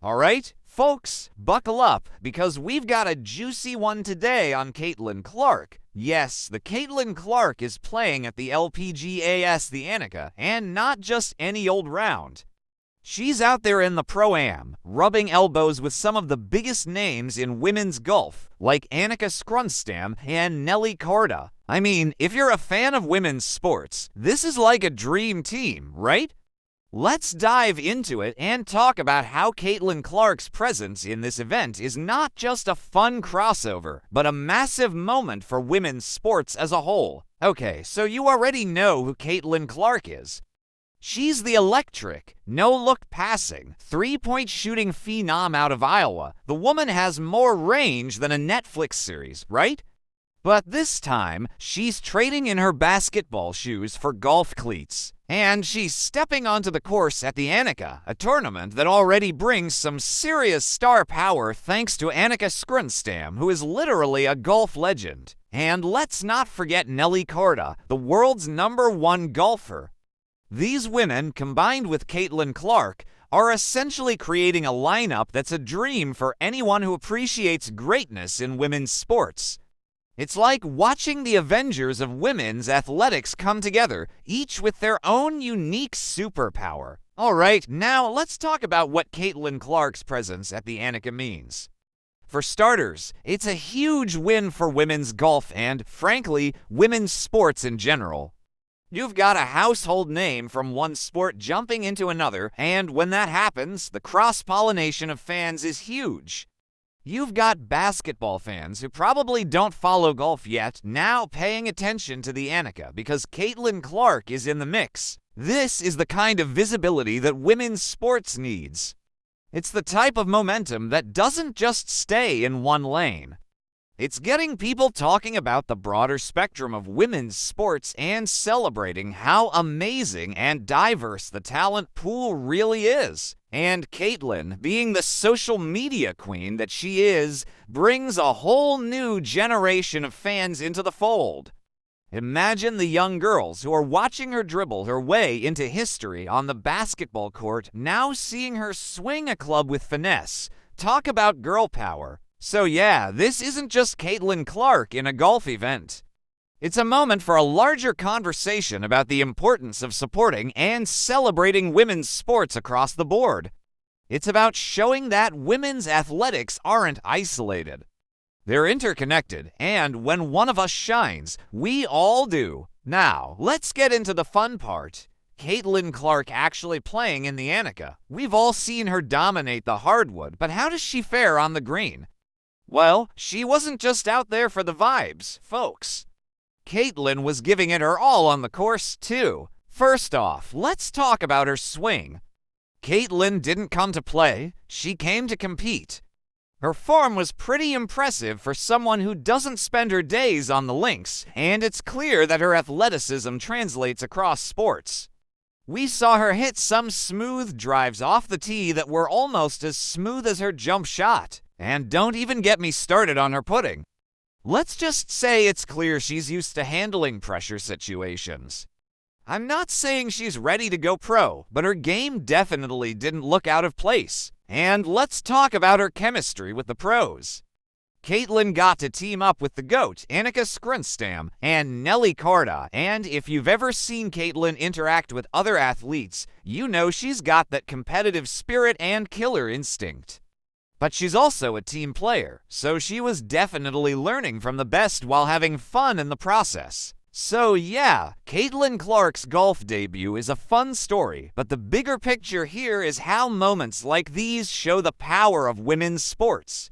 Alright, folks, buckle up, because we've got a juicy one today on Caitlin Clark. Yes, the Caitlin Clark is playing at the LPGA, the Annika, and not just any old round. She's out there in the Pro-Am, rubbing elbows with some of the biggest names in women's golf, like Annika Sorenstam and Nelly Korda. I mean, if you're a fan of women's sports, this is like a dream team, right? Let's dive into it and talk about how Caitlin Clark's presence in this event is not just a fun crossover, but a massive moment for women's sports as a whole. Okay, so you already know who Caitlin Clark is. She's the electric, no-look passing, three-point shooting phenom out of Iowa. The woman has more range than a Netflix series, right? But this time, she's trading in her basketball shoes for golf cleats. And she's stepping onto the course at the Annika, a tournament that already brings some serious star power thanks to Annika Sorenstam, who is literally a golf legend. And let's not forget Nelly Korda, the world's #1 golfer. These women, combined with Caitlin Clark, are essentially creating a lineup that's a dream for anyone who appreciates greatness in women's sports. It's like watching the Avengers of women's athletics come together, each with their own unique superpower. Alright, now let's talk about what Caitlin Clark's presence at the Annika means. For starters, it's a huge win for women's golf and, frankly, women's sports in general. You've got a household name from one sport jumping into another, and when that happens, the cross-pollination of fans is huge. You've got basketball fans who probably don't follow golf yet now paying attention to the Annika because Caitlin Clark is in the mix. This is the kind of visibility that women's sports needs. It's the type of momentum that doesn't just stay in one lane. It's getting people talking about the broader spectrum of women's sports and celebrating how amazing and diverse the talent pool really is. And Caitlin, being the social media queen that she is, brings a whole new generation of fans into the fold. Imagine the young girls who are watching her dribble her way into history on the basketball court now seeing her swing a club with finesse. Talk about girl power. So yeah, this isn't just Caitlin Clark in a golf event. It's a moment for a larger conversation about the importance of supporting and celebrating women's sports across the board. It's about showing that women's athletics aren't isolated. They're interconnected, and when one of us shines, we all do. Now, let's get into the fun part. Caitlin Clark actually playing in the Annika. We've all seen her dominate the hardwood, but how does she fare on the green? Well, she wasn't just out there for the vibes, folks. Caitlin was giving it her all on the course, too. First off, let's talk about her swing. Caitlin didn't come to play, she came to compete. Her form was pretty impressive for someone who doesn't spend her days on the links, and it's clear that her athleticism translates across sports. We saw her hit some smooth drives off the tee that were almost as smooth as her jump shot. And don't even get me started on her putting. Let's just say it's clear she's used to handling pressure situations. I'm not saying she's ready to go pro, but her game definitely didn't look out of place. And let's talk about her chemistry with the pros. Caitlin got to team up with the GOAT, Annika Sorenstam, and Nelly Korda, and if you've ever seen Caitlin interact with other athletes, you know she's got that competitive spirit and killer instinct. But she's also a team player, so she was definitely learning from the best while having fun in the process. So yeah, Caitlin Clark's golf debut is a fun story, but the bigger picture here is how moments like these show the power of women's sports.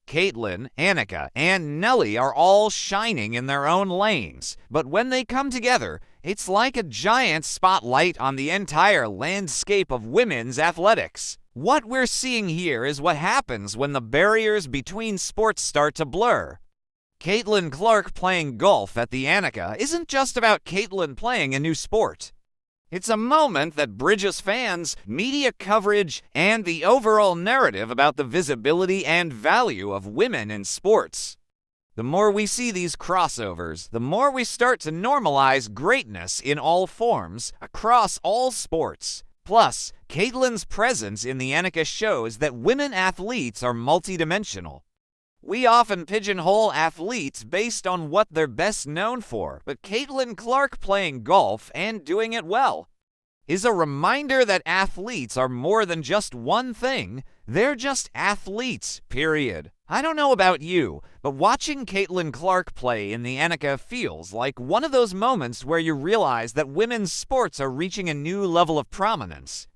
Caitlin, Annika, and Nelly are all shining in their own lanes, but when they come together, it's like a giant spotlight on the entire landscape of women's athletics. What we're seeing here is what happens when the barriers between sports start to blur. Caitlin Clark playing golf at the Annika isn't just about Caitlin playing a new sport. It's a moment that bridges fans, media coverage, and the overall narrative about the visibility and value of women in sports. The more we see these crossovers, the more we start to normalize greatness in all forms, across all sports. Plus, Caitlin's presence in the Annika shows that women athletes are multidimensional. We often pigeonhole athletes based on what they're best known for, but Caitlin Clark playing golf and doing it well is a reminder that athletes are more than just one thing. They're just athletes, period. I don't know about you, but watching Caitlin Clark play in the Annika feels like one of those moments where you realize that women's sports are reaching a new level of prominence.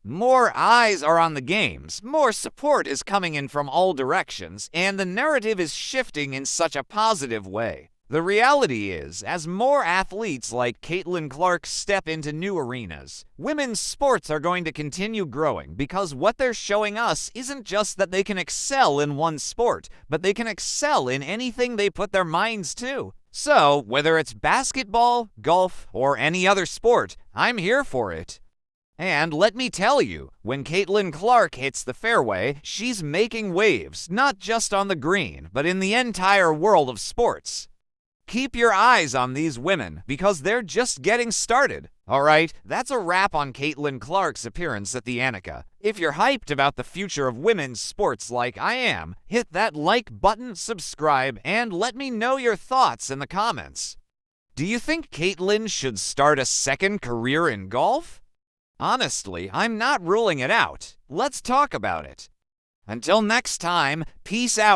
More eyes are on the games, more support is coming in from all directions, and the narrative is shifting in such a positive way. The reality is, as more athletes like Caitlin Clark step into new arenas, women's sports are going to continue growing because what they're showing us isn't just that they can excel in one sport, but they can excel in anything they put their minds to. So, whether it's basketball, golf, or any other sport, I'm here for it. And let me tell you, when Caitlin Clark hits the fairway, she's making waves, not just on the green, but in the entire world of sports. Keep your eyes on these women, because they're just getting started. Alright, that's a wrap on Caitlin Clark's appearance at the Annika. If you're hyped about the future of women's sports like I am, hit that like button, subscribe, and let me know your thoughts in the comments. Do you think Caitlin should start a second career in golf? Honestly, I'm not ruling it out. Let's talk about it. Until next time, peace out.